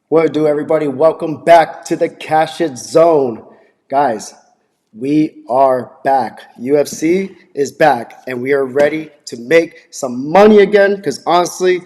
What do, everybody? Welcome back to the Cash It Zone. Guys, we are back. UFC is back, and we are ready to make some money again because honestly,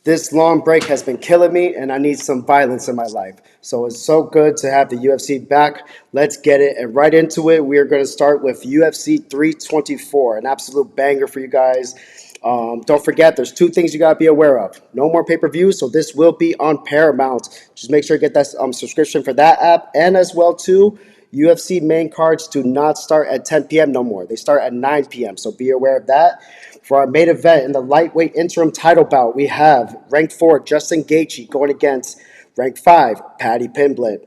this long break has been killing me, and I need some violence in my life. So it's so good to have the UFC back. Let's get it and right into it. We are going to start with UFC 324, an absolute banger for you guys. Don't forget, there's two things you got to be aware of. No more pay-per-views, so this will be on Paramount. Just make sure you get that subscription for that app, and as well too, UFC main cards do not start at 10 p.m. no more. They start at 9 p.m., so be aware of that. For our main event in the lightweight interim title bout, we have ranked 4 Justin Gaethje going against ranked 5 Paddy Pimblett.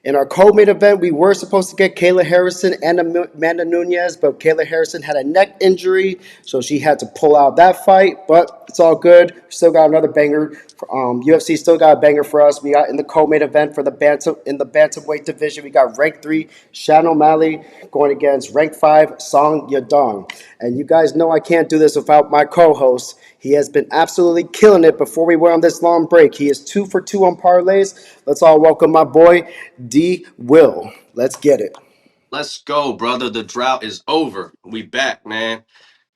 In our co-main event, we were supposed to get Kayla Harrison and Amanda Nunes, but Kayla Harrison had a neck injury, so she had to pull out that fight. But it's all good. Still got another banger. UFC still got a banger for us. We got in the co-main event for the bantamweight division. We got ranked 3 Shannon O'Malley going against ranked 5 Song Yadong. And you guys know I can't do this without my co-host. He has been absolutely killing it before we went on this long break. He is 2 for 2 on parlays. Let's all welcome my boy, D. Will. Let's get it. Let's go, brother. The drought is over. We back, man.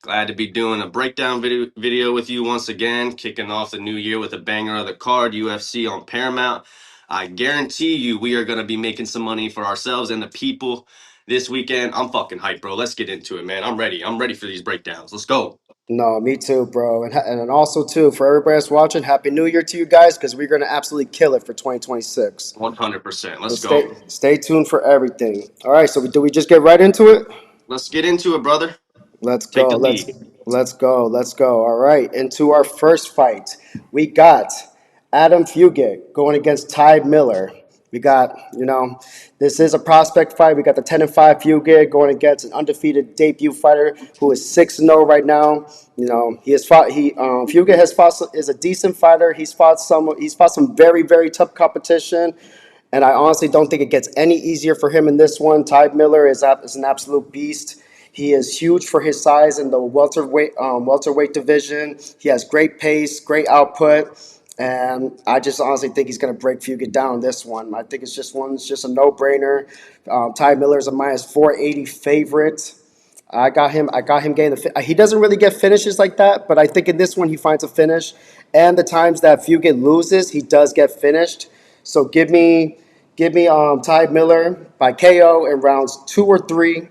Glad to be doing a breakdown video with you once again, kicking off the new year with a banger of the card, UFC on Paramount. I guarantee you we are going to be making some money for ourselves and the people this weekend. I'm fucking hyped, bro. Let's get into it, man. I'm ready. I'm ready for these breakdowns. Let's go. No, me too, bro. And also, too, for everybody that's watching, Happy New Year to you guys because we're going to absolutely kill it for 2026. 100%. So Let's stay, go. stay tuned for everything. All right, so do we just get right into it? Let's get into it, brother. Let's Take go. the Let's lead. let's go. Let's go. All right. Into our first fight. We got Adam Fugitt going against Ty Miller. We got, this is a prospect fight. We got the 10-5 Fugitt going against an undefeated debut fighter who is 6-0 right now. He has fought Fugitt has fought is a decent fighter. He's fought some very, very tough competition. And I honestly don't think it gets any easier for him in this one. Ty Miller is an absolute beast. He is huge for his size in the welterweight division. He has great pace, great output, and I just honestly think he's going to break Fugit down in this one. I think it's just a no-brainer. Ty Miller is a minus 480 favorite. I got him getting he doesn't really get finishes like that, but I think in this one he finds a finish. And the times that Fugit loses, he does get finished. So give me Ty Miller by KO in rounds 2 or 3.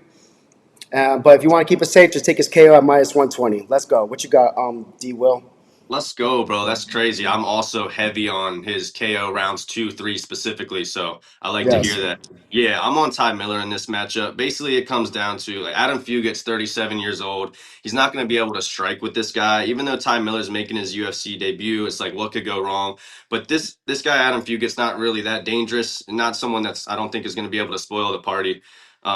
But if you want to keep it safe, just take his KO at minus 120. Let's go. What you got, D. Will? Let's go, bro. That's crazy. I'm also heavy on his KO rounds 2, 3 specifically. So I like to hear Yes. that. Yeah, I'm on Ty Miller in this matchup. Basically, it comes down to like Adam Fugitt's 37 years old. He's not going to be able to strike with this guy. Even though Ty Miller's making his UFC debut, it's like what could go wrong? But this guy Adam Fugitt's not really that dangerous, and not someone that's I don't think is going to be able to spoil the party.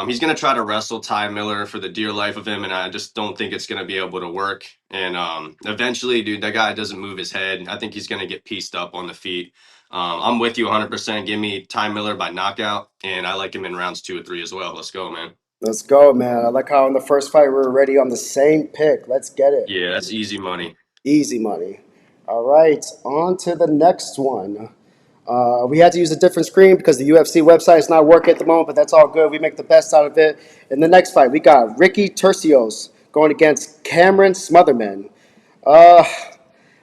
He's going to try to wrestle Ty Miller for the dear life of him, and I just don't think it's going to be able to work. And eventually, dude, that guy doesn't move his head. I think he's going to get pieced up on the feet. I'm with you 100%. Give me Ty Miller by knockout, and I like him in rounds 2 or 3 as well. Let's go, man. Let's go, man. I like how in the first fight we were already on the same pick. Let's get it. Yeah, that's easy money. Easy money. All right, on to the next one. We had to use a different screen because the UFC website is not working at the moment, but that's all good. We make the best out of it. In the next fight, we got Ricky Turcios going against Cameron Smotherman. Uh,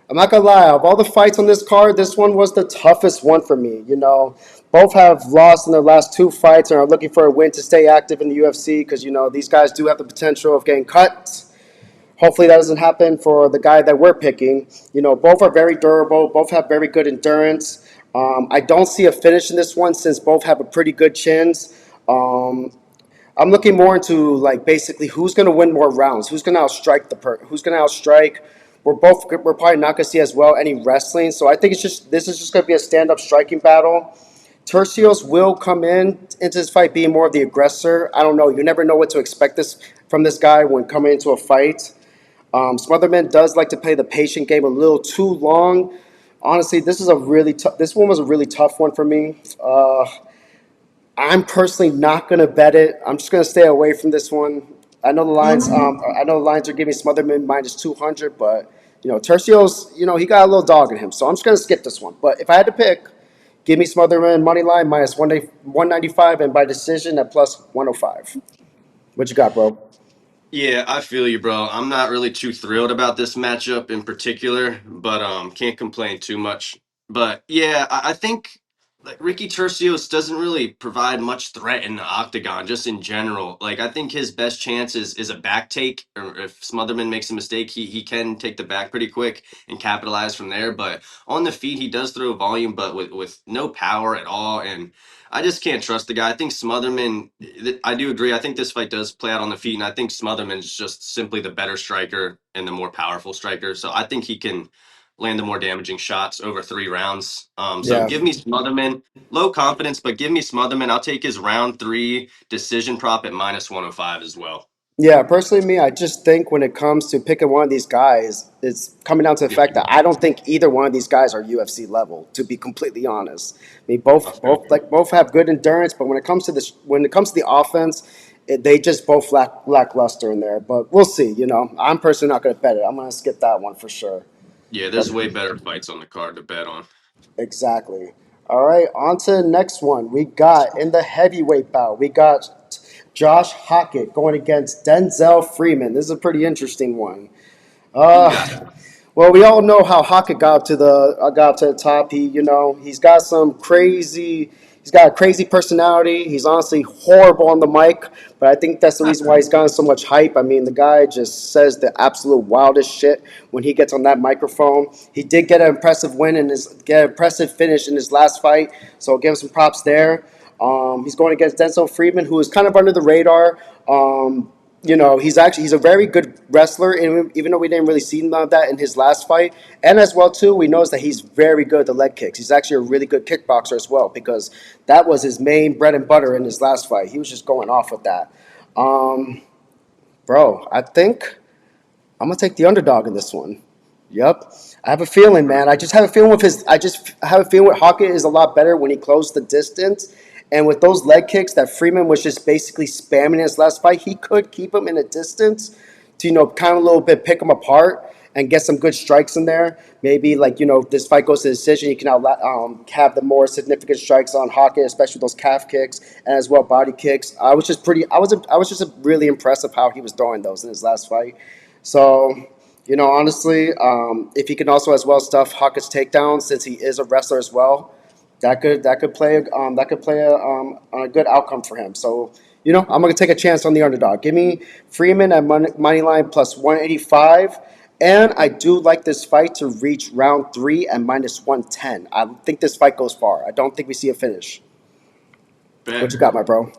I'm not gonna lie, of all the fights on this card, this one was the toughest one for me. Both have lost in their last 2 fights and are looking for a win to stay active in the UFC because these guys do have the potential of getting cut. Hopefully that doesn't happen for the guy that we're picking. Both are very durable. Both have very good endurance. I don't see a finish in this one since both have a pretty good chins. I'm looking more into like basically who's going to win more rounds, who's going to who's going to outstrike. We're probably not going to see as well any wrestling, so I think this is just going to be a stand-up striking battle. Turcios will come into this fight being more of the aggressor. I don't know. You never know what to expect from this guy when coming into a fight. Smotherman does like to play the patient game a little too long. Honestly, this one was a really tough one for me. I'm personally not gonna bet it. I'm just gonna stay away from this one. I know the lines. I know the lines are giving Smotherman minus 200, but Tercios, he got a little dog in him, so I'm just gonna skip this one. But if I had to pick, Give me Smotherman money line minus 195 and by decision at plus 105. What you got, bro? Yeah, I feel you, bro. I'm not really too thrilled about this matchup in particular, but can't complain too much. But yeah, I think like Ricky Turcios doesn't really provide much threat in the octagon, just in general. Like I think his best chance is a back take, or if Smotherman makes a mistake, he can take the back pretty quick and capitalize from there. But on the feet, he does throw volume, but with no power at all, and I just can't trust the guy. I think Smotherman. I do agree. I think this fight does play out on the feet, and I think Smotherman's just simply the better striker and the more powerful striker. So I think he can land the more damaging shots over 3 rounds. So Yeah. give me Smotherman. Low confidence, but give me Smotherman. I'll take his round 3 decision prop at minus 105 as well. Yeah, personally, me, I just think when it comes to picking one of these guys, it's coming down to the Yep. fact that I don't think either one of these guys are UFC level. To be completely honest, I mean, Okay. both have good endurance, but when it comes to the offense, they just both lackluster in there. But we'll see. I'm personally not going to bet it. I'm going to skip that one for sure. Yeah, But there's way better fights on the card to bet on. exactly. All right, on to the next one. We got in the heavyweight bout. We got Josh Hokit going against Denzel Freeman. This is a pretty interesting one. Who you got? Uh, well, we all know how Hokit got up to the top. He's got a crazy personality. He's honestly horrible on the mic, but I think that's the reason why he's gotten so much hype. I mean, the guy just says the absolute wildest shit when he gets on that microphone. He did get an impressive get an impressive finish in his last fight, so I'll give him some props there. He's going against Denzel Freeman, who is kind of under the radar. He's a very good wrestler, and even though we didn't really see none of that in his last fight, and as well too, we noticed that he's very good at the leg kicks. He's actually a really good kickboxer as well because that was his main bread and butter in his last fight. He was just going off with that. Um, Bro, I think I'm gonna take the underdog in this one. Yep. I have a feeling, man. I just have a feeling with his. I just have a feeling with Hawkeye is a lot better when he closed the distance. And with those leg kicks that Freeman was just basically spamming in his last fight, he could keep him in a distance to, kind of a little bit pick him apart and get some good strikes in there. Maybe like, this fight goes to decision, you can have the more significant strikes on Hawkeye, especially those calf kicks and as well body kicks. I was just really impressed with how he was throwing those in his last fight. So, honestly, if he can also as well stuff Hawkett's takedown, since he is a wrestler as well, that could play a good outcome for him. So, I'm gonna take a chance on the underdog. Give me Freeman at money line plus 185, and I do like this fight to reach round 3 at minus 110. I think this fight goes far. I don't think we see a finish. What Bet. you got, my bro?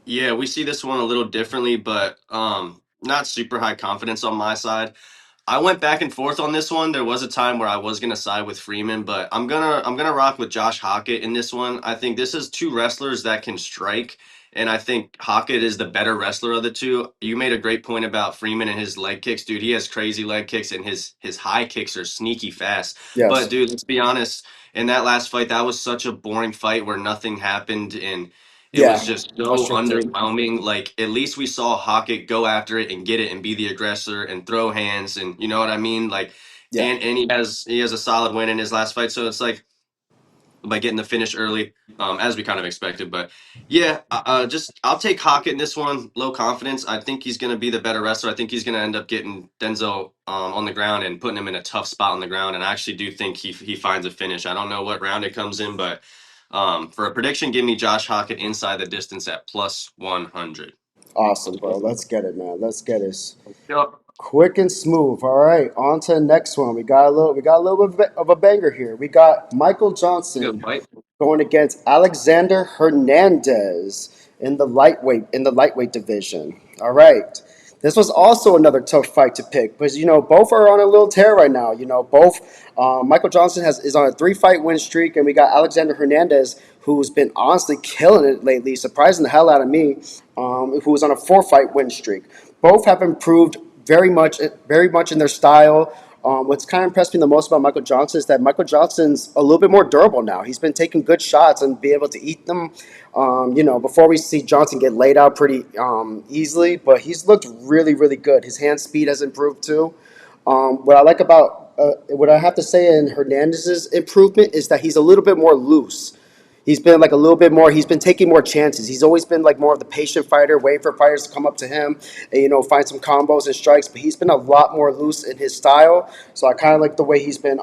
Yeah, we see this one a little differently, but not super high confidence on my side. I went back and forth on this one. There was a time where I was gonna side with Freeman, but I'm gonna rock with Josh Hokit in this one. I think this is two wrestlers that can strike, and I think Hokit is the better wrestler of the two. You made a great point about Freeman and his leg kicks, dude. He has crazy leg kicks, and his high kicks are sneaky fast. But Yes. dude, let's be honest. In that last fight, that was such a boring fight where nothing happened, and it was Yeah. just so Frustrating. underwhelming. Like at least we saw Hockett go after it and get it and be the aggressor and throw hands and you know what I mean. Like Yeah. and he has a solid win in his last fight. So it's like by getting the finish early, as we kind of expected. But yeah, just I'll take Hockett in this one. Low confidence. I think he's going to be the better wrestler. I think he's going to end up getting Denzel on the ground and putting him in a tough spot on the ground. And I actually do think he finds a finish. I don't know what round it comes in, but for a prediction, give me Josh Hockett inside the distance at plus 100. Awesome, bro. Let's get it, man. Let's get it. Yep. Quick and smooth. All right, on to the next one. We got a little bit of a banger here. We got Michael Good Johnson fight. going against Alexander Hernandez in the lightweight division. All right. This was also another tough fight to pick because both are on a little tear right now. Both Michael Johnson is on a 3-fight win streak, and we got Alexander Hernandez who's been honestly killing it lately, surprising the hell out of me. Who was on a 4-fight win streak. Both have improved very much in their style. What's kind of impressed me the most about Michael Johnson is that Michael Johnson's a little bit more durable now. He's been taking good shots and be able to eat them. Before we see Johnson get laid out pretty easily, but he's looked really, really good. His hand speed has improved too. What I like about what I have to say in Hernandez's improvement is that he's a little bit more loose. He's been like a little bit more. He's been taking more chances. He's always been like more of the patient fighter, waiting for fighters to come up to him and find some combos and strikes. But he's been a lot more loose in his style. So I kind of like the way he's been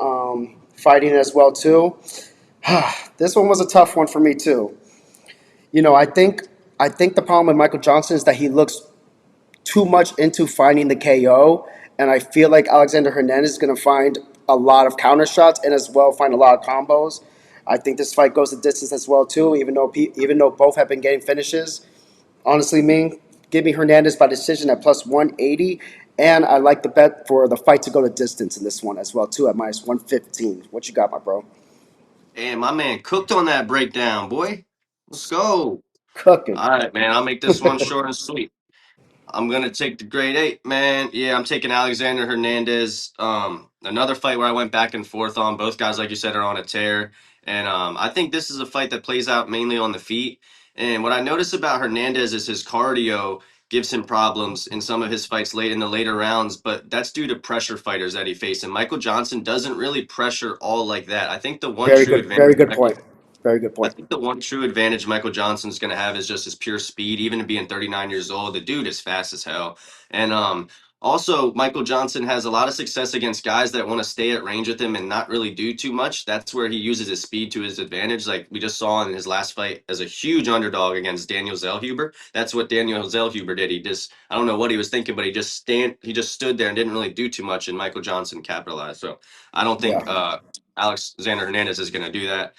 fighting as well too. This one was a tough one for me too. I think the problem with Michael Johnson is that he looks too much into finding the KO, and I feel like Alexander Hernandez is going to find a lot of counter shots and as well find a lot of combos. I think this fight goes the distance as well too, even though both have been getting finishes. Honestly, give me Hernandez by decision at plus 180, and I like the bet for the fight to go the distance in this one as well too at minus 115. What you got, my bro? And my man cooked on that breakdown, boy. Let's go. Cooking. All right, man. I'll make this one short and sweet. I'm gonna take the grade 8, man. Yeah, I'm taking Alexander Hernandez. Another fight where I went back and forth on. Both guys, like you said, are on a tear, and I think this is a fight that plays out mainly on the feet. And what I notice about Hernandez is his cardio gives him problems in some of his fights late in the later rounds, but that's due to pressure fighters that he faced. And Michael Johnson doesn't really pressure all like that. I think the one Very true good. Very advantage good point. Very good I point. think the one true advantage Michael Johnson's going to have is just his pure speed. Even being 39 years old, the dude is fast as hell. And also, Michael Johnson has a lot of success against guys that want to stay at range with him and not really do too much. That's where he uses his speed to his advantage. Like we just saw in his last fight as a huge underdog against Daniel Zellhuber. That's what Daniel Zellhuber did. I don't know what he was thinking, but he just stood there and didn't really do too much, and Michael Johnson capitalized. So I don't think Yeah. Alexander Hernandez is going to do that.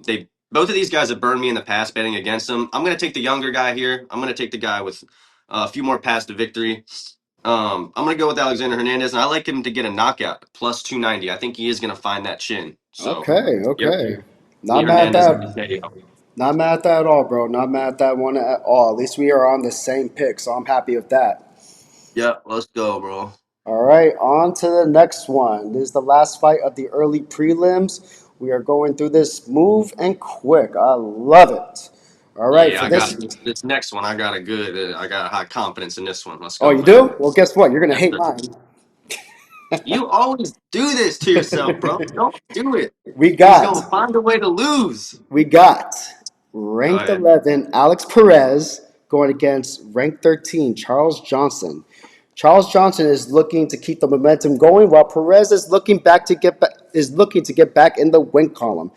They Both of these guys have burned me in the past betting against them. I'm going to take the younger guy here. I'm going to take the guy with a few more paths to victory. I'm going to go with Alexander Hernandez, and I like him to get a knockout plus 290. I think he is going to find that chin. So, Okay. yep, Okay. me Not mad at Hernandez that. and KO. Not mad at that at all, bro. Not mad at that one at all. At least we are on the same pick, so I'm happy with that. Yeah, let's go, bro. All right, on to the next one. This is the last fight of the early prelims. We are going through this smooth and quick. I love it. All right, Yeah, for I got this. this next one. I got high confidence in this one. Let's Oh, go, you man. do? Well, guess what? You're gonna Yes, hate sir. mine. You always do this to yourself, bro. Don't do it. we He's got, gonna find a way to lose. we got Go ranked ahead. 11 Alex Perez going against ranked 13 Charles Johnson. Charles Johnson is looking to keep the momentum going, while Perez is looking to get back in the win column.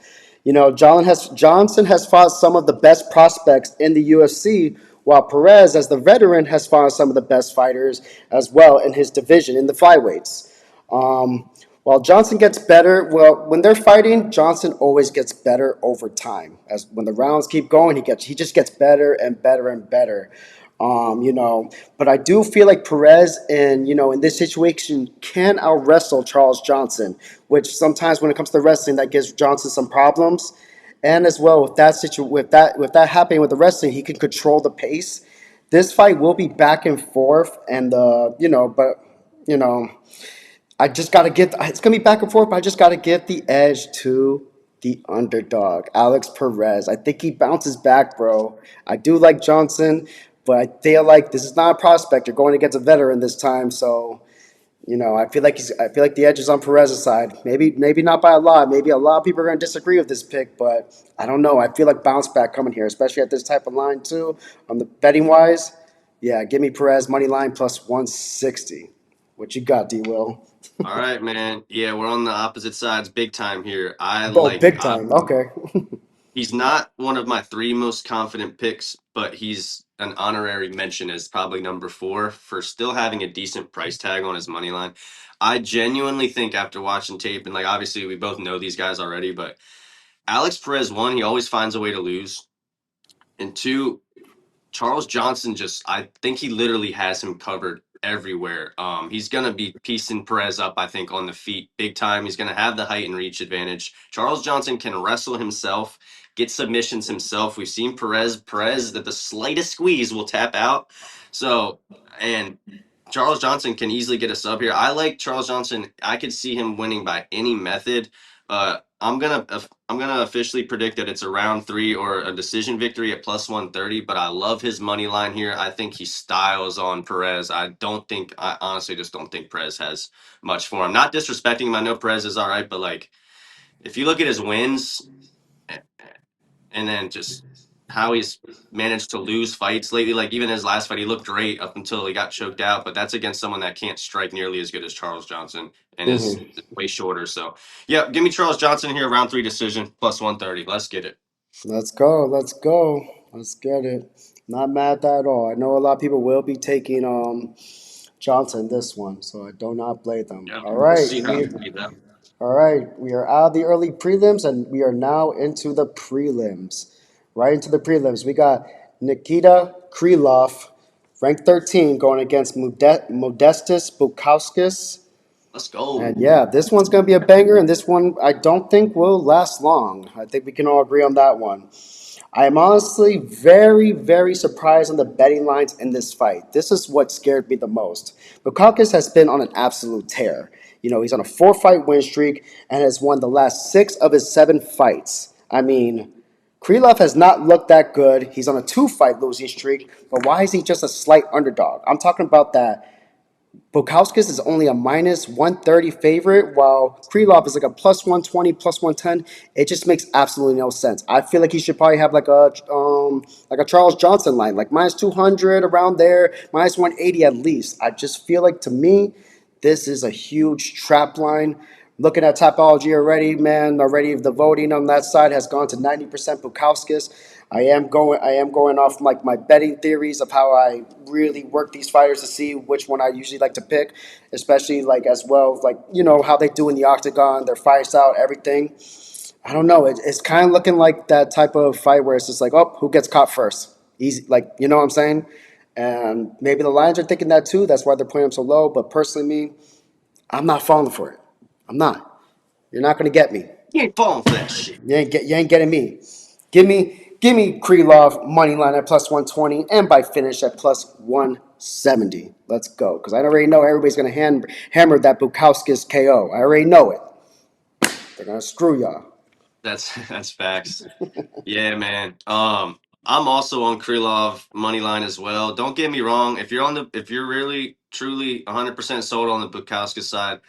Johnson has fought some of the best prospects in the UFC, while Perez, as the veteran, has fought some of the best fighters as well in his division in the flyweights. While Johnson gets better, when they're fighting, Johnson always gets better over time. As when the rounds keep going, he just gets better and better and better. But I do feel like Perez in this situation can out wrestle Charles Johnson, which sometimes when it comes to wrestling that gives Johnson some problems. And as well with that happening with the wrestling, he can control the pace. This fight will be back and forth, and but you know, I just gotta get. It's gonna be back and forth, but I just gotta give the edge to the underdog, Alex Perez. I think he bounces back, bro. I do like Johnson, but I feel like this is not a prospect. You're going against a veteran this time, so I feel like the edge is on Perez's side. Maybe not by a lot. Maybe a lot of people are going to disagree with this pick, but I don't know. I feel like bounce back coming here, especially at this type of line too. On the betting wise, yeah, give me Perez money line plus 160. What you got, D. Will? All right, man. Yeah, we're on the opposite sides big time here. Oh, big time. Okay. He's not one of my three most confident picks, but he's an honorary mention as probably number 4 for still having a decent price tag on his money line. I genuinely think after watching tape, and like obviously we both know these guys already, but Alex Perez, one, he always finds a way to lose. And two, Charles Johnson I think he literally has him covered everywhere. He's gonna be piecing Perez up, I think, on the feet big time. He's gonna have the height and reach advantage. Charles Johnson can wrestle himself, get submissions himself. We've seen Perez that the slightest squeeze will tap out. So, and Charles Johnson can easily get a sub here. I like Charles Johnson. I could see him winning by any method. I'm gonna officially predict that it's a round 3 or a decision victory at plus 130. But I love his money line here. I think he styles on Perez. I honestly just don't think Perez has much for him. Not disrespecting him. I know Perez is all right, but like if you look at his wins and then just how he's managed to lose fights lately, like even his last fight, he looked great up until he got choked out. But that's against someone that can't strike nearly as good as Charles Johnson and is Hmm. way shorter. So, yeah, give me Charles Johnson here, round 3 decision, plus 130. Let's get it. Let's go. Let's go. Let's get it. Not mad at all. I know a lot of people will be taking Johnson this one, so I do not blame them. Yeah, All we'll right, see how it plays out. all right. We are out of the early prelims, and we are now into the prelims. Right into the prelims. We got Nikita Krylov, ranked 13, going against Modestus Bukauskas. Let's And go. yeah, this one's going to be a banger, and this one I don't think will last long. I think we can all agree on that one. I am honestly very, very surprised on the betting lines in this fight. This is what scared me the most. Bukauskas has been on an absolute tear. You know, he's on a 4-fight win streak and has won the last 6 of his 7 fights. I mean, Krylov has not looked that good. He's on a 2-fight losing streak, but why is he just a slight underdog? I'm talking about that Bukauskas is only a minus 130 favorite, while Krylov is like a plus 120, plus 110. It just makes absolutely no sense. I feel like he should probably have like a Charles Johnson line, like minus 200 around there, minus 180 at least. I just feel like to me, this is a huge trap line. Looking at Topology already, man, already the voting on that side has gone to 90% Bukauskas. I am going off like my betting theories of how I really work these fighters to see which one I usually like to pick, especially like as well like how they do in the octagon, their fight style, everything. I don't know. It's kind of looking like that type of fight where it's just like, oh, who gets caught first? Easy, like you know what I'm saying. And maybe the Lions are thinking that too. That's why they're playing them so low. But personally, me, I'm not falling for it. I'm not. You're not going to get me. You ain't falling for that shit. You ain't getting me. Give me Krylov money line at plus 120 and by finish at plus 170. Let's go. Because I already know everybody's going to hammer that Bukauskas KO. I already know it. They're going to screw y'all. That's facts. Yeah, man. I'm also on Krylov money line as well. Don't get me wrong. If you're really truly 100% sold on the Bukauskas side,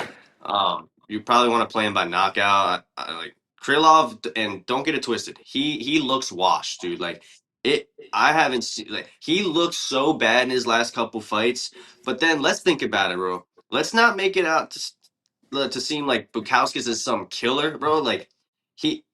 you probably want to play him by knockout. I like Krylov, and don't get it twisted. He looks washed, dude. Like it. I haven't seen like he looked so bad in his last couple fights. But then let's think about it, bro. Let's not make it out to seem like Bukauskas is some killer, bro. Like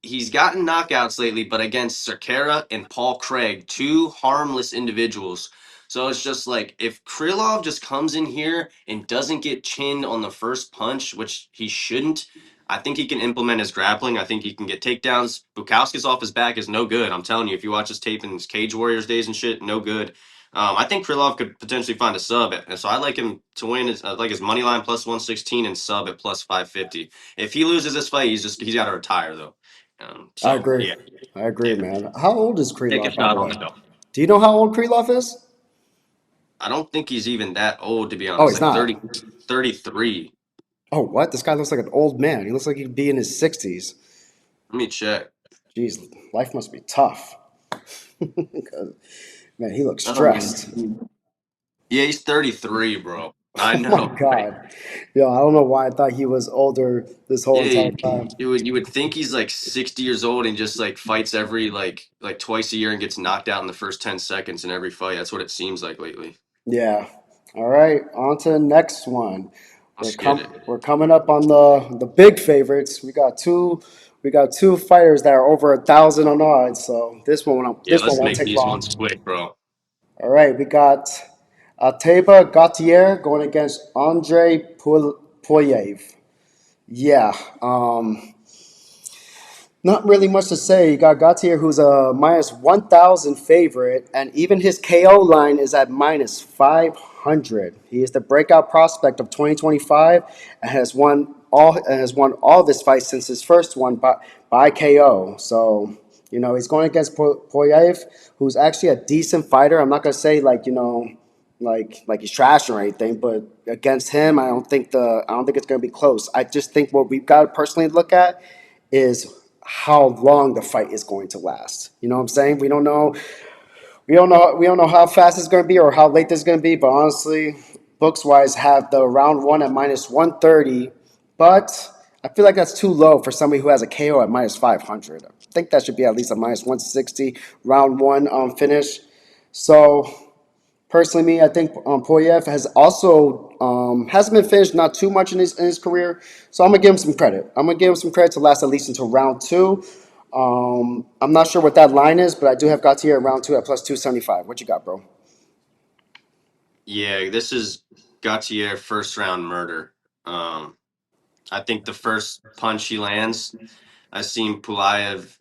he's gotten knockouts lately, but against Cerquera and Paul Craig, two harmless individuals. So it's just like if Krylov just comes in here and doesn't get chinned on the first punch, which he shouldn't, I think he can implement his grappling. I think he can get takedowns. Bukauskas off his back is no good. I'm telling you, if you watch his tape in his Cage Warriors days and shit, no good. I think Krylov could potentially find a sub, and so I like him to win. Like his money line plus 116 and sub at plus 550. If he loses this fight, he's got to retire though. I So agree. yeah, I agree, yeah, man. How old is take a Krylov, by the shot on way? the dog. Do you know how old Krylov is? I don't think he's even that old to be Oh, honest. he's Like not. 30, 33. Oh, what? This guy looks like an old man. He looks like he'd be in his 60s. Let me check. Jeez, life must be tough. 'Cause, man, he looks stressed. Um, yeah, he's 33, bro. I Oh my know. Like, God. Yo, I don't know why I thought he was older this whole yeah, entire time. you would think he's like 60 years old and just like fights every like twice a year and gets knocked out in the first 10 seconds in every fight. That's what it seems like lately. Yeah. All right, on to the next one. Let's get it. We're coming up on the big favorites. We got two fighters that are over 1,000 on odds. So Yeah, this one let's won't make take these long. ones quick, bro. All right, we got Teba Gautier going against Andre Pulyaev. Yeah. Not really much to say. You got Gautier, who's a minus 1,000 favorite, and even his KO line is at minus 500. He is the breakout prospect of 2025 and has won all of his fights since his first one by KO. So he's going against Poyaev, who's actually a decent fighter. I'm not gonna say like he's trash or anything, but against him, I don't think it's gonna be close. I just think what we've got to personally look at is how long the fight is going to last. You know what I'm saying? We don't know how fast it's going to be or how late this is going to be, but honestly, books wise have the round one at minus 130, but I feel like that's too low for somebody who has a KO at minus 500. I think that should be at least a minus 160 round one finish. So personally, me, I think Pulyaev has also hasn't been finished not too much in his career, so I'm gonna give him some credit. I'm gonna give him some credit to last at least until round two. I'm not sure what that line is, but I do have Gautier at round two at plus 275. What you got, bro? Yeah, this is Gautier first round murder. Um, I think the first punch he lands, I've seen Pulyaev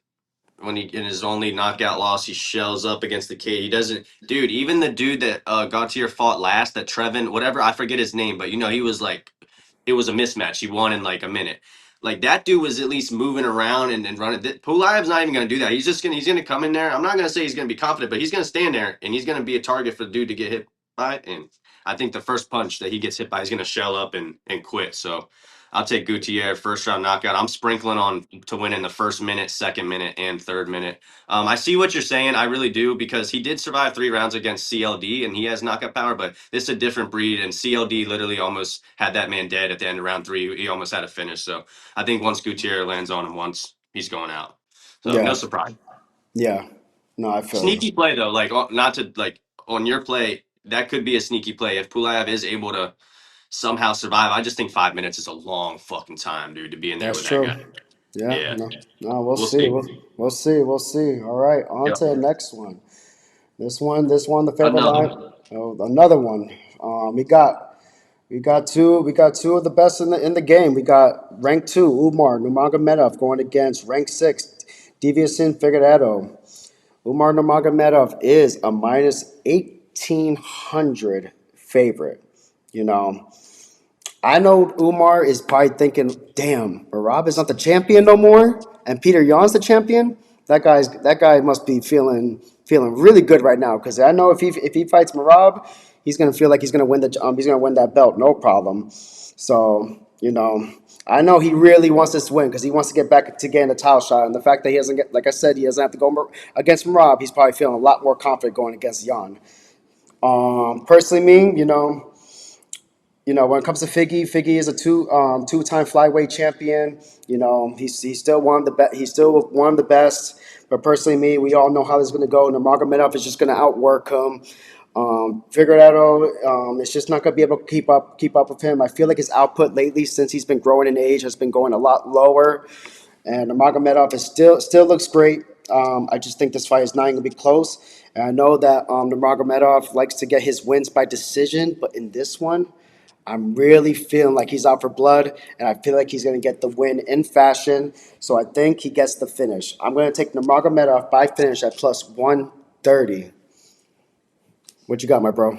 when he in his only knockout loss, he shells up against the cage. He doesn't, dude. Even the dude that Gautier fought last, that Trevin, whatever, I forget his name, but he was like, it was a mismatch. He won in like a minute. Like that dude was at least moving around and running. Pulayev's not even gonna do that. He's gonna come in there. I'm not gonna say he's gonna be confident, but he's gonna stand there and he's gonna be a target for the dude to get hit by. And I think the first punch that he gets hit by, he's gonna shell up and quit. So I'll take Gautier first round knockout. I'm sprinkling on to win in the first minute, second minute, and third minute. I see what you're saying. I really do because he did survive 3 rounds against CLD and he has knockout power, but this is a different breed. And CLD literally almost had that man dead at the end of round 3. He almost had a finish. So I think once Gautier lands on him once, he's going out. So no Yeah, surprise. yeah. No, I feel you. Sneaky play though, like not to like on your play, that could be a sneaky play if Pulayev is able to somehow survive. I just think 5 minutes is a long fucking time, dude, to be in there That's with that true. guy. Yeah, Yeah, no, we'll we'll see. see. We'll see. We'll see. All right, on Yep. to the next one. This one, the favorite Another line. one. Oh, another one. We got two of the best in the game. We got rank two Umar Nurmagomedov going against rank six Deviasin Figueiredo. Umar Nurmagomedov is a minus 1,800 favorite. You know, I know Umar is probably thinking, "Damn, Marab is not the champion no more, and Peter Yan's the champion." That guy must be feeling really good right now because I know if he fights Marab, he's gonna feel like he's gonna win that belt, no problem. So I know he really wants this win because he wants to get back to getting a title shot, and the fact that he doesn't get, like I said, he doesn't have to go against Marab, he's probably feeling a lot more confident going against Yan. Personally, when it comes to Figgy is a two-time flyweight champion. He's still one of the best. He's still one of the best. But personally, we all know how this is going to go. Nurmagomedov is just going to outwork him. Figueiredo is just not going to be able to keep up with him. I feel like his output lately, since he's been growing in age, has been going a lot lower. And Nurmagomedov is still looks great. I just think this fight is not going to be close. And I know that Nurmagomedov likes to get his wins by decision, but in this one, I'm really feeling like he's out for blood, and I feel like he's going to get the win in fashion. So I think he gets the finish. I'm going to take Nurmagomedov by finish at plus 130. What you got, my bro?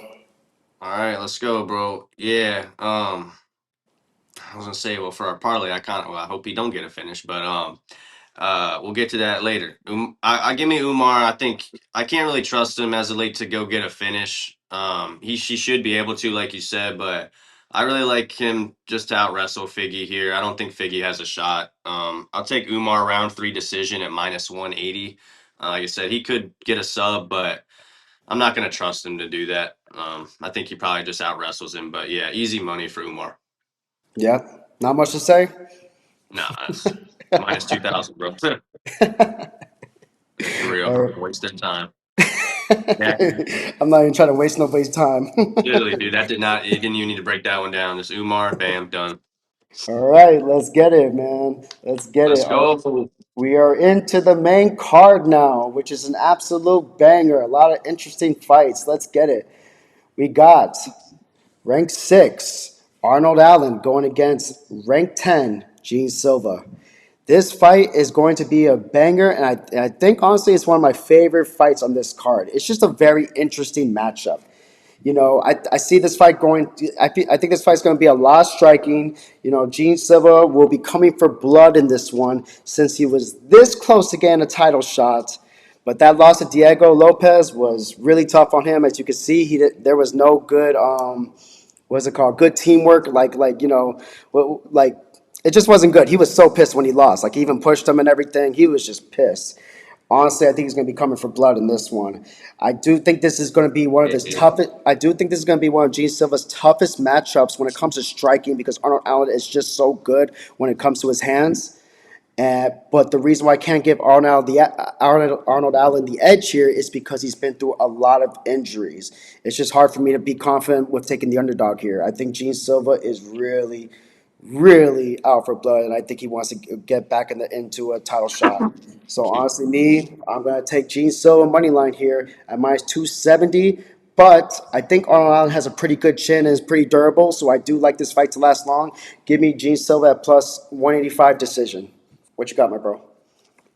All right, let's go, bro. Yeah. I was gonna say, well, for our parlay, I hope he don't get a finish, but we'll get to that later. I give me Umar. I think I can't really trust him as a late to go get a finish. She should be able to, like you said, but I really like him just to out wrestle Figgy here. I don't think Figgy has a shot. I'll take Umar round 3 decision at minus 180. Like I said, he could get a sub, but I'm not gonna trust him to do that. I think he probably just out wrestles him. But yeah, easy money for Umar. Yeah, not much to say. Nah, it's minus 2,000, bro. For real, Or waste their time. Yeah, I'm not even trying to waste nobody's time. literally, dude. That did not. You didn't even need to break that one down. Just Umar, bam, done. All right, let's get it, man. Let's get Let's it. go. We are into the main card now, which is an absolute banger. A lot of interesting fights. Let's get it. We got rank 6, Arnold Allen going against rank 10, Gene Silva. This fight is going to be a banger, and I think, honestly, it's one of my favorite fights on this card. It's just a very interesting matchup. I see this fight going. I think this fight's going to be a lot of striking. Gene Silva will be coming for blood in this one since he was this close to getting a title shot. But that loss to Diego Lopez was really tough on him. As you can see, there was no good. What's it called? Good teamwork. Like it just wasn't good. He was so pissed when he lost. Like he even pushed him and everything. He was just pissed. Honestly, I think he's going to be coming for blood in this one. I do think this is going to be one of his Yeah. toughest. I do think this is going to be one of Gene Silva's toughest matchups when it comes to striking because Arnold Allen is just so good when it comes to his hands. But the reason why I can't give Arnold Allen the edge here is because he's been through a lot of injuries. It's just hard for me to be confident with taking the underdog here. I think Gene Silva is really, really out for blood, and I think he wants to get back into a title shot. So honestly, I'm gonna take Gene Silva money line here at minus 270. But I think Arnold Allen has a pretty good chin and is pretty durable, so I do like this fight to last long. Give me Gene Silva at plus 185 decision. What you got, my bro?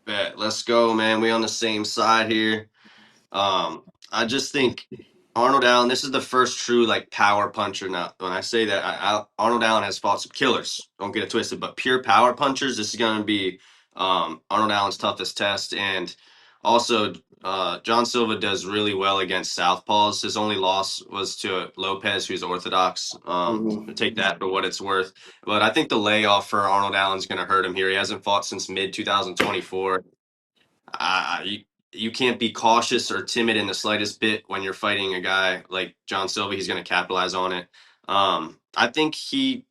Bet. Let's go, man. We on the same side here. I just think Arnold Allen. This is the first true like power puncher. Now, when I say that, Arnold Allen has fought some killers. Don't get it twisted, but pure power punchers. This is going to be Arnold Allen's toughest test, and also John Silva does really well against southpaws. His only loss was to Lopez, who's orthodox. Take Mm-hmm. that for what it's worth. But I think the layoff for Arnold Allen's going to hurt him here. He hasn't fought since mid 2024. You can't be cautious or timid in the slightest bit when you're fighting a guy like John Silva. He's going to capitalize on it. I think he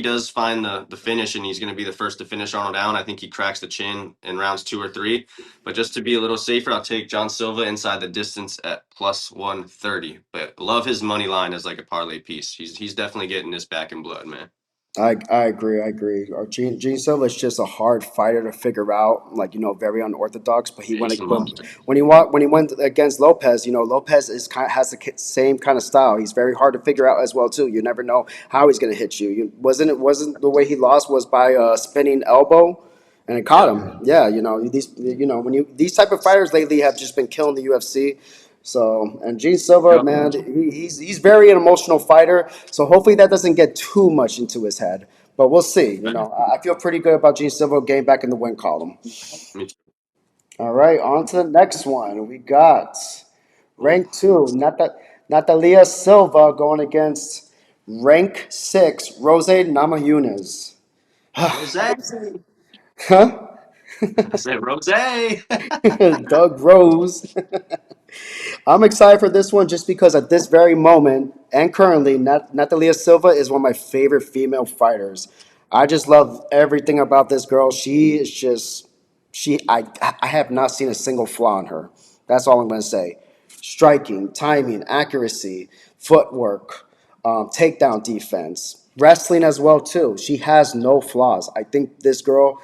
does find the finish, and he's going to be the first to finish Arnold Allen. I think he cracks the chin in rounds 2 or 3. But just to be a little safer, I'll take John Silva inside the distance at plus 130. But love his money line as like a parlay piece. He's definitely getting this back in blood, man. I agree. I agree. Gene Silva is just a hard fighter to figure out. Like very unorthodox. But Yeah, he's a monster. when he went against Lopez, Lopez is has the same kind of style. He's very hard to figure out as well too. You never know how he's going to hit you. Wasn't the way he lost was by a spinning elbow, and it caught Yep. him. Yeah, when these type of fighters lately have just been killing the UFC. So and Gene Silva, Yep. man, he's very an emotional fighter. So hopefully that doesn't get too much into his head. But we'll see. I feel pretty good about Gene Silva getting back in the win column. Me too. All right, on to the next one. We got Ooh. rank two, Natalia Silva going against rank six, Rose Namajunas. Rose. Huh? I said Rose. Doug Rose. I'm excited for this one just because at this very moment and currently, Natalia Silva is one of my favorite female fighters. I just love everything about this girl. She is just I have not seen a single flaw in her. That's all I'm going to say. Striking, timing, accuracy, footwork, takedown defense, wrestling as well too. She has no flaws. I think this girl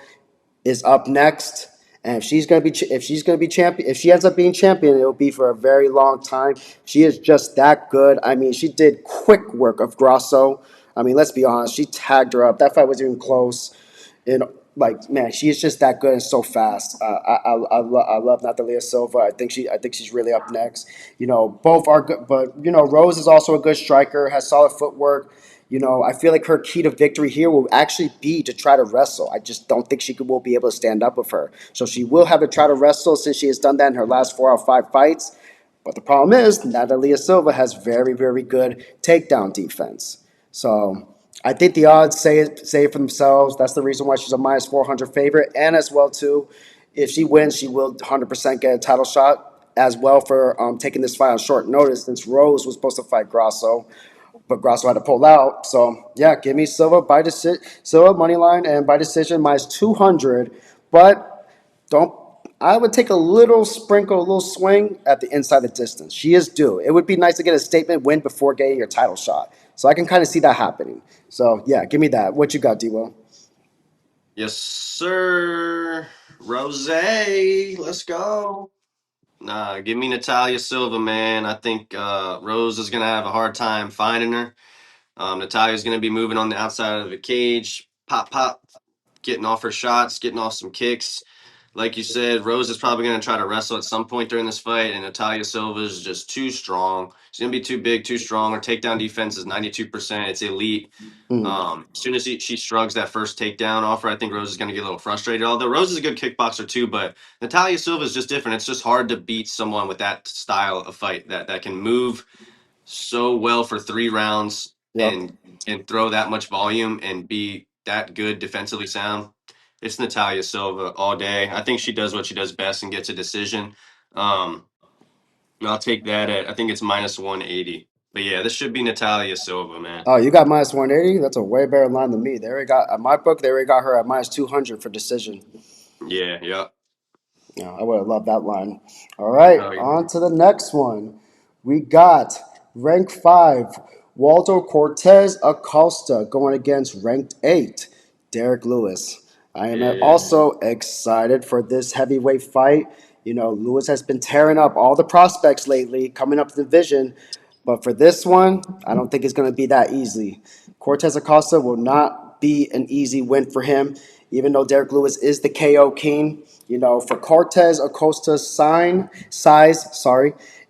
is up next. And if she's gonna be champion, if she ends up being champion, it'll be for a very long time. She is just that good. I mean, she did quick work of Grosso. I mean, let's be honest, she tagged her up. That fight wasn't even close. And like, man, she is just that good and so fast. I love Natalia Silva. I think she's really up next. Both are good, but Rose is also a good striker, has solid footwork. I feel like her key to victory here will actually be to try to wrestle. I just don't think will be able to stand up with her. So she will have to try to wrestle since she has done that in her last 4 out of 5 fights. But the problem is, Natalia Silva has very, very good takedown defense. So I think the odds say it for themselves. That's the reason why she's a minus 400 favorite. And as well, too, if she wins, she will 100% get a title shot as well for taking this fight on short notice since Rose was supposed to fight Grasso but Grasso had to pull out. So yeah, give me Silva by decision, Silva money line, and by decision minus 200. But don't. I would take a little sprinkle, a little swing at the inside the distance. She is due. It would be nice to get a statement win before getting your title shot. So I can kind of see that happening. So yeah, give me that. What you got, D-Will? Yes, sir. Rose. Let's go. Nah, give me Natalia Silva, man. I think Rose is gonna have a hard time finding her. Natalia's going to be moving on the outside of the cage, pop, pop, getting off her shots, getting off some kicks. Like you said, Rose is probably going to try to wrestle at some point during this fight, and Natalia Silva is just too strong. She's going to be too big, too strong. Her takedown defense is 92%. It's elite. Mm, As soon as she shrugs that first takedown offer, I think Rose is going to get a little frustrated. Although Rose is a good kickboxer too, but Natalia Silva is just different. It's just hard to beat someone with that style of fight that can move so well for 3 rounds yep. and throw that much volume and be that good defensively sound, it's Natalia Silva all day. I think she does what she does best and gets a decision. Um, and I'll take that at, I think it's minus 180. But yeah, this should be Natalia Silva, man. Oh, you got minus 180? That's a way better line than me. They already got, at my book, they already got her at minus 200 for decision. Yeah, yeah. Yeah, I would have loved that line. All right, Oh, yeah. on to the next one. We got rank 5, Waldo Cortes Acosta going against ranked 8, Derek Lewis. I am Yeah. also excited for this heavyweight fight. You know, Lewis has been tearing up all the prospects lately, coming up the division. But for this one, I don't think it's going to be that easy. Cortez Acosta will not be an easy win for him, even though Derek Lewis is the KO king. You know, for Cortez Acosta's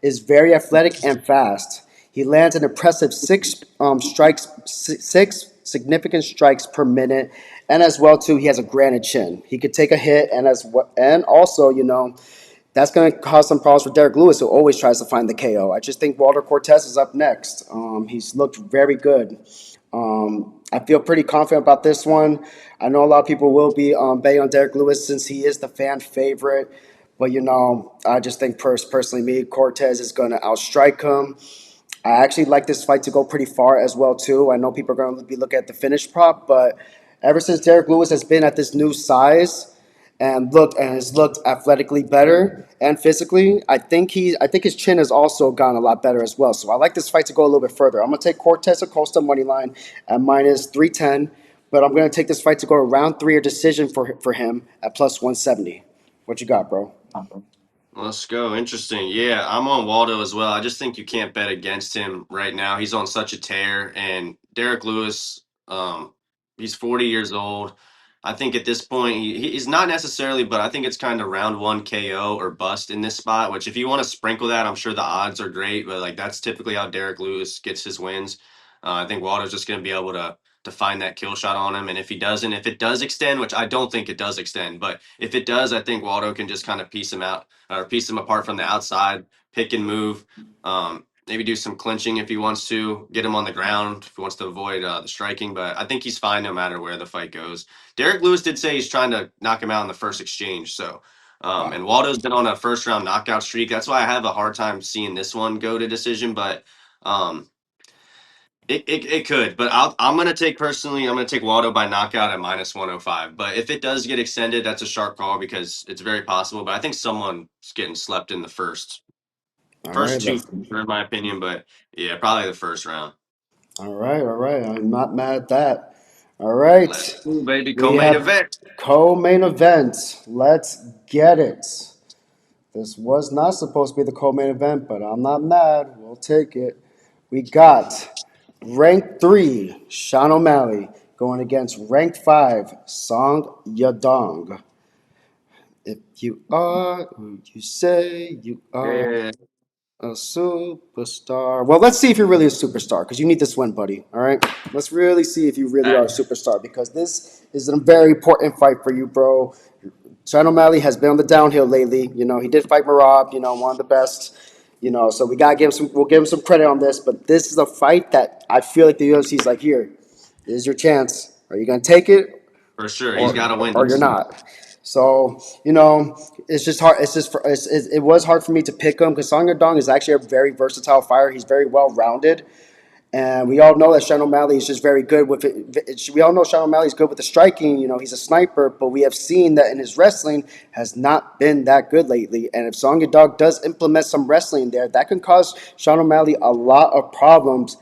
is very athletic and fast. He lands an impressive six significant strikes per minute, and as well too, he has a granite chin. He could take a hit, and also, you know, that's going to cause some problems for Derek Lewis, who always tries to find the KO. I just think Walter Cortez is up next. He's looked very good. I feel pretty confident about this one. I know a lot of people will be betting on Derek Lewis since he is the fan favorite. But, you know, I just think personally, me, Cortez is going to outstrike him. I actually like this fight to go pretty far as well, too. I know people are going to be looking at the finish prop, but ever since Derek Lewis has been at this new size and has looked athletically better and physically, I think his chin has also gone a lot better as well. So I like this fight to go a little bit further. I'm gonna take Cortez Acosta money line at minus 310, but I'm gonna take this fight to go to round 3 or decision for him at plus 170. What you got, bro? Let's go. Interesting. Yeah, I'm on Waldo as well. I just think you can't bet against him right now. He's on such a tear. And Derek Lewis, he's 40 years old. I think at this point, he's not necessarily, but I think it's kind of round one KO or bust in this spot, which if you want to sprinkle that, I'm sure the odds are great, but like that's typically how Derek Lewis gets his wins. I think Waldo's just going to be able to find that kill shot on him. And if he doesn't, if it does extend, which I don't think it does extend, but if it does, I think Waldo can just kind of piece him out or piece him apart from the outside, pick and move. Maybe do some clinching if he wants to, get him on the ground if he wants to avoid the striking. But I think he's fine no matter where the fight goes. Derek Lewis did say he's trying to knock him out in the first exchange. So, and Wow. Waldo's been on a first round knockout streak. That's why I have a hard time seeing this one go to decision. But um, it could, but I'm gonna take personally. I'm gonna take Waldo by knockout at minus 105. But if it does get extended, that's a sharp call because it's very possible. But I think someone's getting slept in the All first right, two, in my opinion. But yeah, probably the first round. all right. I'm not mad at that. All right, Let's go, baby. we Co-main have event. co-main event. Let's get it. This was not supposed to be the co-main event, but I'm not mad. We'll take it. We got ranked 3, Sean O'Malley, going against ranked 5, Song Yadong. If you are who you say you are, Yeah, a superstar. Well, let's see if you're really a superstar because you need this win, buddy. All right? Let's really see if you really are a superstar because this is a very important fight for you, bro. Sean O'Malley has been on the downhill lately. You know, he did fight Marab, you know, one of the best. You know, so we gotta give him some. We'll give him some credit on this, but this is a fight that I feel like the UFC's like, here, this is your chance. Are you gonna take it, for sure. He's or got to win or you're this. not? So you know, it's just hard. It was hard for me to pick him because Song Yadong is actually a very versatile fighter. He's very well rounded. And we all know that Sean O'Malley is just very good with it. We all know Sean O'Malley is good with the striking. You know, he's a sniper, but we have seen that in his wrestling has not been that good lately. And if Song Dog does implement some wrestling there, that can cause Sean O'Malley a lot of problems.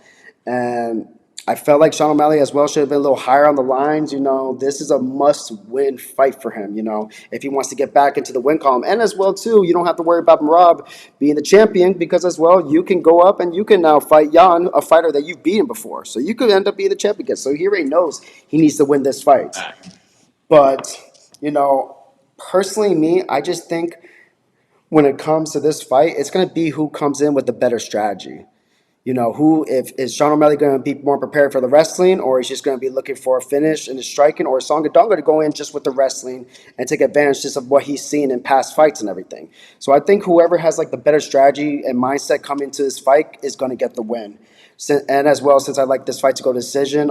And I felt like Sean O'Malley as well should have been a little higher on the lines. You know, this is a must-win fight for him, you know, if he wants to get back into the win column. And as well, too, you don't have to worry about Marab being the champion because as well, you can go up and you can now fight Jan, a fighter that you've beaten before. So you could end up being the champion again. So he already knows he needs to win this fight. But, you know, personally, me, I just think when it comes to this fight, it's going to be who comes in with the better strategy. You know, who if is Sean O'Malley going to be more prepared for the wrestling, or is just going to be looking for a finish in the striking, or is Song Yadong going to go in just with the wrestling and take advantage just of what he's seen in past fights and everything? So I think whoever has like the better strategy and mindset coming into this fight is going to get the win. And as well, since I like this fight to go decision,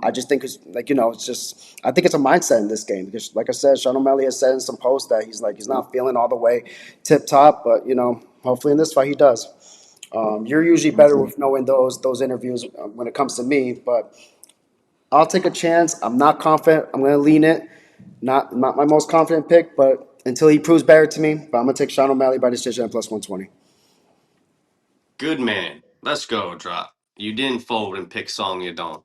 I just think it's like it's just I think it's a mindset in this game because, like I said, Sean O'Malley has said in some posts that he's not feeling all the way tip top, but hopefully in this fight he does. You're usually better with knowing those interviews when it comes to me, but I'll take a chance. I'm not confident. I'm going to lean it. Not my most confident pick, but until he proves better to me, but I'm going to take Sean O'Malley by decision at plus 120. Good man. Let's go, Drop. You didn't fold and pick Song Yadong.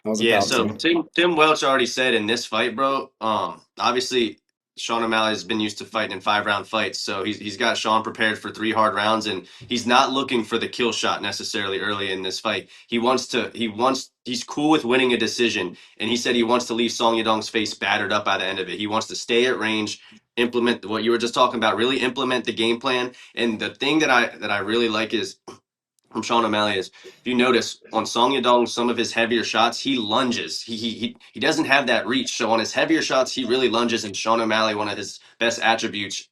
I was Yeah, about so to. Tim Welch already said in this fight, bro. Obviously Sean O'Malley's been used to fighting in 5 round fights, so he's got Sean prepared for 3 hard rounds, and he's not looking for the kill shot necessarily early in this fight. He's cool with winning a decision, and he said he wants to leave Song Yadong's face battered up by the end of it. He wants to stay at range, implement what you were just talking about, really implement the game plan. And the thing that I really like is from Sean O'Malley is if you notice on Song Yadong, some of his heavier shots, he lunges. He doesn't have that reach. So on his heavier shots, he really lunges. And Sean O'Malley, one of his best attributes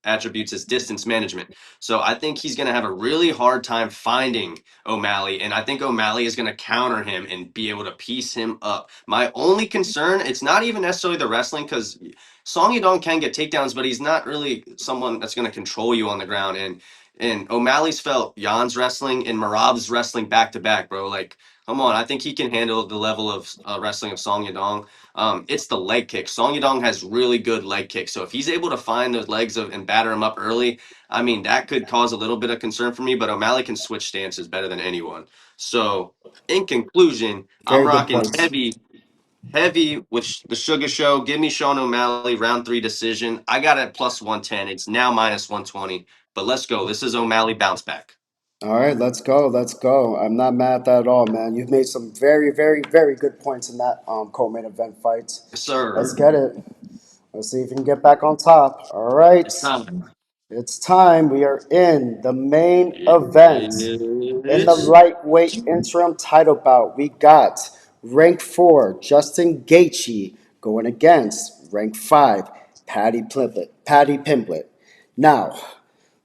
is distance management. So I think he's going to have a really hard time finding O'Malley, and I think O'Malley is going to counter him and be able to piece him up. My only concern, it's not even necessarily the wrestling, because Song Yadong can get takedowns, but he's not really someone that's going to control you on the ground. And O'Malley's felt Jan's wrestling and Marav's wrestling back to back, bro. Like, come on, I think he can handle the level of wrestling of Song Yadong. It's the leg kick. Song Yadong has really good leg kicks. So if he's able to find those legs and batter him up early, I mean, that could cause a little bit of concern for me, but O'Malley can switch stances better than anyone. So in conclusion, I'm Very good rocking points. heavy with the Sugar Show. Give me Sean O'Malley, round 3 decision. I got it at plus 110. It's now minus 120, but let's go. This is O'Malley bounce back. All right, let's go. Let's go. I'm not mad at that at all, man. You've made some very, very, very good points in that co-main event fight. Yes, Let's sir. get it. Let's see if you can get back on top. All right. It's time. It's time. We are in the main event. In the It's lightweight interim title bout, we got rank 4, Justin Gaethje, going against rank 5, Paddy Pimblett. Now,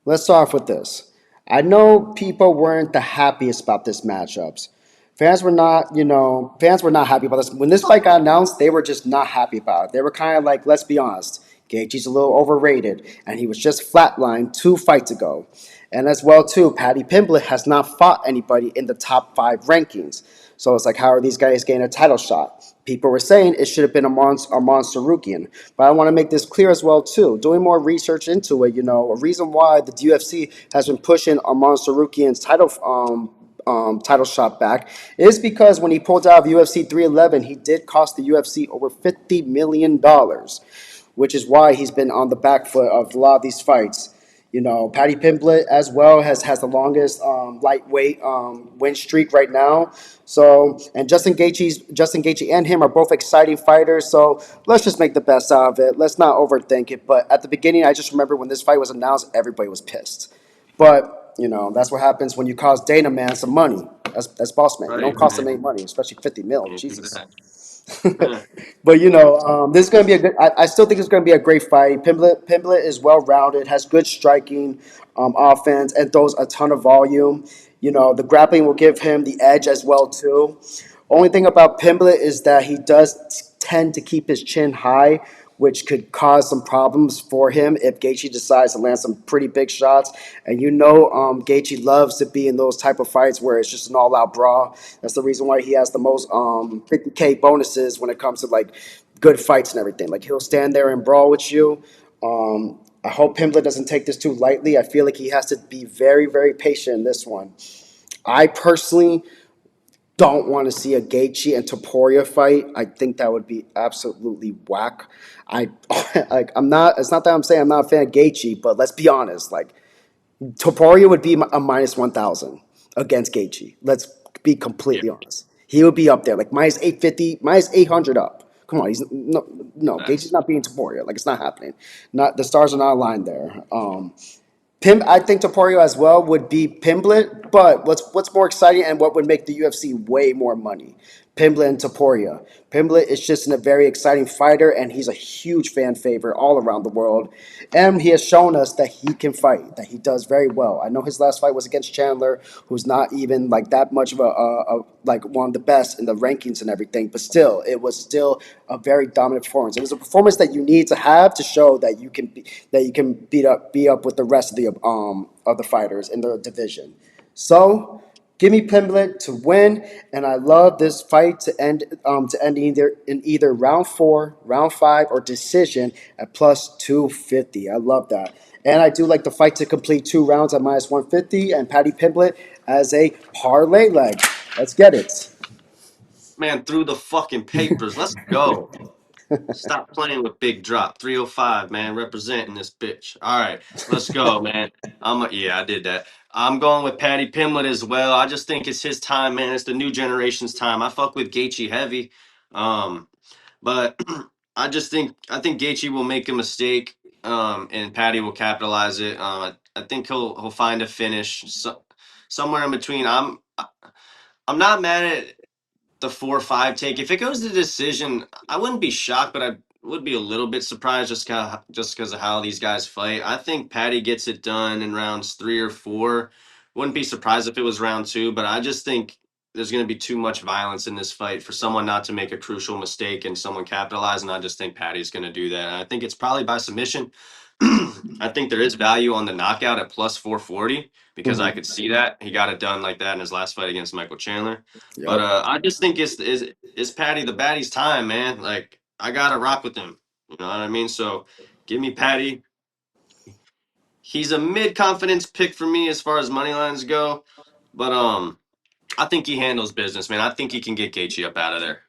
let's start off with this. I know people weren't the happiest about this matchups. Fans were not happy about this. When this fight got announced, they were just not happy about it. They were kind of like, let's be honest, Gaethje's a little overrated, and he was just flatlined 2 fights ago. And as well, too, Paddy Pimblett has not fought anybody in the top 5 rankings. So it's like, how are these guys getting a title shot? People were saying it should have been Arman Sarukian. But I want to make this clear as well, too. Doing more research into it, a reason why the UFC has been pushing Arman Sarukian's title shot back is because when he pulled out of UFC 311, he did cost the UFC over $50 million, which is why he's been on the back foot of a lot of these fights. Paddy Pimblett as well has the longest lightweight win streak right now. So, and Justin Gaethje and him are both exciting fighters. So let's just make the best out of it. Let's not overthink it. But at the beginning, I just remember when this fight was announced, everybody was pissed. But that's what happens when you cost Dana man some money. That's boss man. You don't right, cost him any man. money, especially 50 mil. Can't do Jesus. that. Huh. But this is going to be a good. I still think it's going to be a great fight. Pimblett is well rounded, has good striking, offense, and throws a ton of volume. The grappling will give him the edge as well too. Only thing about Pimblett is that he does tend to keep his chin high, which could cause some problems for him if Gaethje decides to land some pretty big shots. And Gaethje loves to be in those type of fights where it's just an all-out brawl. That's the reason why he has the most 50K bonuses when it comes to like good fights and everything. Like he'll stand there and brawl with you. I hope Pimblett doesn't take this too lightly. I feel like he has to be very, very patient in this one. I personally don't want to see a Gaethje and Topuria fight. I think that would be absolutely whack. I like. I'm not. It's not that I'm saying I'm not a fan of Gaethje, but let's be honest. Like Topuria would be a minus 1,000 against Gaethje. Let's be Yeah. completely honest. He would be up there, like minus 850, minus 800 up. Come on, he's no. Gaethje's Facts. not beating Topuria. Like it's not happening. Not the stars are not aligned there. I think Topuria as well would be Pimblett, but what's more exciting and what would make the UFC way more money? Pimblett and Topuria. Pimblett is just a very exciting fighter, and he's a huge fan favorite all around the world. And he has shown us that he can fight, that he does very well. I know his last fight was against Chandler, who's not even like that much of a like one of the best in the rankings and everything, but still, it was still a very dominant performance. It was a performance that you need to have to show that you can be up with the rest of the fighters in the division. So give me Pimblett to win, and I love this fight to end either round 4, round 5, or decision at plus 250. I love that, and I do like the fight to complete 2 rounds at minus 150, and Paddy Pimblett as a parlay leg. Let's get it. Man, through the fucking papers. Let's go. Stop playing with big drop. 305, man, representing this bitch. All right, let's go, man. Yeah, I did that. I'm going with Patty Pimblett as well. I just think it's his time, man. It's the new generation's time. I fuck with Gaethje heavy. But I think Gaethje will make a mistake, and Patty will capitalize it. I think he'll find a finish somewhere in between. I'm not mad at the 4-5 take. If it goes to decision, I wouldn't be shocked, but I would be a little bit surprised just because of how these guys fight. I think Patty gets it done in rounds 3 or 4. Wouldn't be surprised if it was round 2, but I just think there's going to be too much violence in this fight for someone not to make a crucial mistake and someone capitalize. And I just think Patty's going to do that. And I think it's probably by submission. I think there is value on the knockout at plus 440 because I Mhm. could see that he got it done like that in his last fight against Michael Chandler. But Yep. I just think it's Patty the Baddie's time, man. Like I gotta rock with him. You know what I mean? So give me Patty. He's a mid confidence pick for me as far as money lines go. But I think he handles business, man. I think he can get Gaethje up out of there.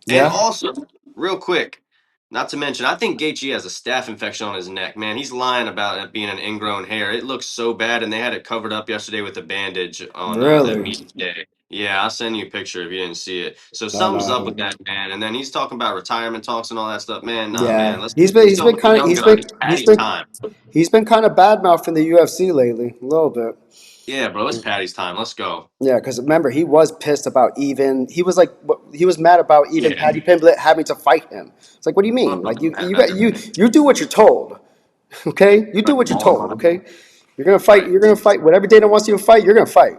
And Yeah. also, real quick, not to mention, I think Gaethje has a staph infection on his neck, man. He's lying about it being an ingrown hair. It looks so bad, and they had it covered up yesterday with a bandage on that Really. meeting day. Yeah, I'll send you a picture if you didn't see it. So No, no, something's I up with haven't. that man. And then he's talking about retirement talks and all that stuff. Man, nah, man. Yeah, Let's he's go been with the kind of young gun. It's Patty's time. he's been kind of bad mouth in the UFC lately, a little bit. Yeah, bro, it's Patty's time. Let's go. Yeah, because remember he was pissed about even he was like he was mad about even Yeah. Paddy Pimblett having to fight him. It's like, what do you mean? Well, Like that's you do what you're told, okay? You do what you're told, okay? You're gonna fight. right. You're gonna fight. Whatever Dana wants you to fight, you're gonna fight.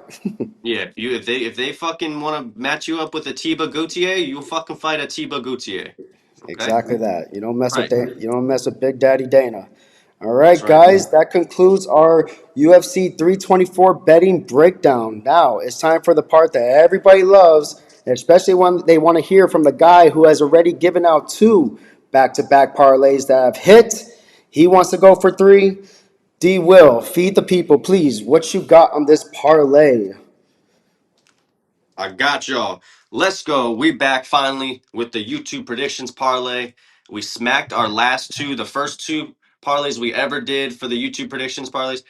Yeah, if they fucking want to match you up with a Tiba Gautier, you'll fucking fight a Tiba Gautier. Okay? Exactly that. You don't mess with Right. You don't mess with Big Daddy Dana. All That's right, right. guys, that concludes our UFC 324 betting breakdown. Now it's time for the part that everybody loves, and especially when they want to hear from the guy who has already given out 2 back-to-back parlays that have hit. He wants to go for 3. D. Will, feed the people, please. What you got on this parlay? I got y'all. Let's go. We back finally with the YouTube predictions parlay. We smacked our last 2, the first 2 parlays we ever did for the YouTube predictions parlays.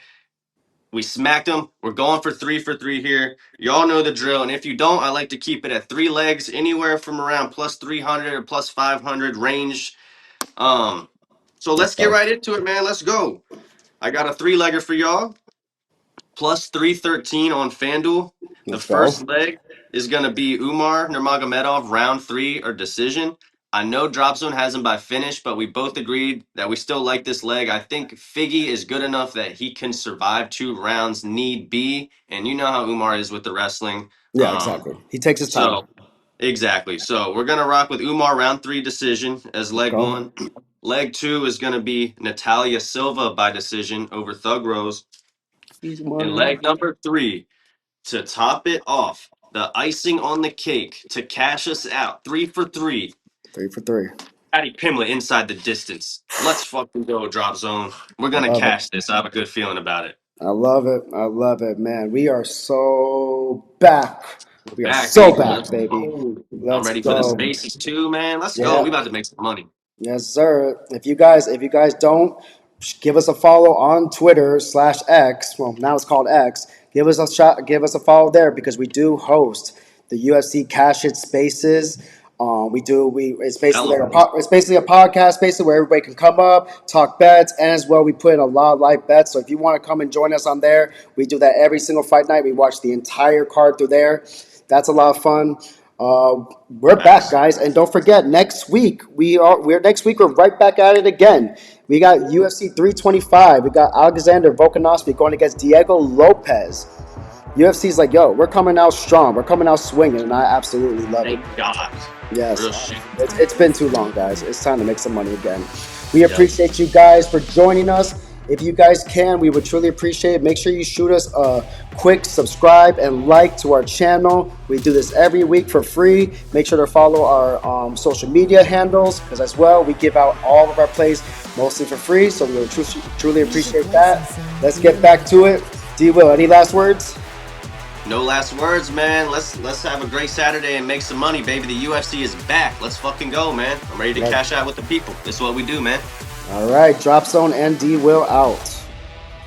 We smacked them. We're going for 3 here. Y'all know the drill. And if you don't, I like to keep it at 3 legs, anywhere from around plus 300 or plus 500 range. Um, so Let's let's get go. right into it, man. Let's go. I got a 3-legger for y'all. Plus 313 on FanDuel. The Let's first go. leg is going to be Umar Nurmagomedov, round 3 or decision. I know Drop Zone has him by finish, but we both agreed that we still like this leg. I think Figgy is good enough that he can survive 2 rounds, need be. And you know how Umar is with the wrestling. Yeah, exactly. He takes his time. So, exactly. So, we're going to rock with Umar, round 3 decision as Let's leg go. 1. Leg 2 is going to be Natalia Silva by decision over Thug Rose. Easy And money. leg number 3, to top it off, the icing on the cake to cash us out. 3 for 3. 3 for 3. Patty Pimblett inside the distance. Let's fucking go, Drop Zone. We're I gonna love it. cash this. I have a good feeling about it. I love it. I love it, man. We are so back. We're We are back, so baby. back, Let's baby. go. I'm Let's ready for the go. spaces too, man. Let's go. We Yeah. about to make some money. Yes, sir. If you guys don't, give us a follow on Twitter /X. Well, now it's called X. Give us a shot. Give us a follow there because we do host the UFC Cash It Spaces It's basically it's basically a podcast basically where everybody can come up, talk bets, and as well we put in a lot of live bets. So if you want to come and join us on there, we do that every single fight night. We watch the entire card through there. That's a lot of fun. We're back, guys, and don't forget next week we're right back at it again. We got UFC 325. We got Alexander Volkanovski going against Diego Lopez. UFC's like, yo, we're coming out strong. We're coming out swinging, and I absolutely love it. Thank God. Yes, it's been too long, guys. It's time to make some money again. We appreciate you guys for joining us. If you guys can, we would truly appreciate it. Make sure you shoot us a quick subscribe and like to our channel. We do this every week for free. Make sure to follow our social media handles because as well, we give out all of our plays mostly for free. So we would truly appreciate that. Let's get back to it. D-Will, any last words? No last words, man. Let's have a great Saturday and make some money, baby. The UFC is back. Let's fucking go, man. I'm ready to cash out with the people. This is what we do, man. All right, Drop Zone and D-Will out.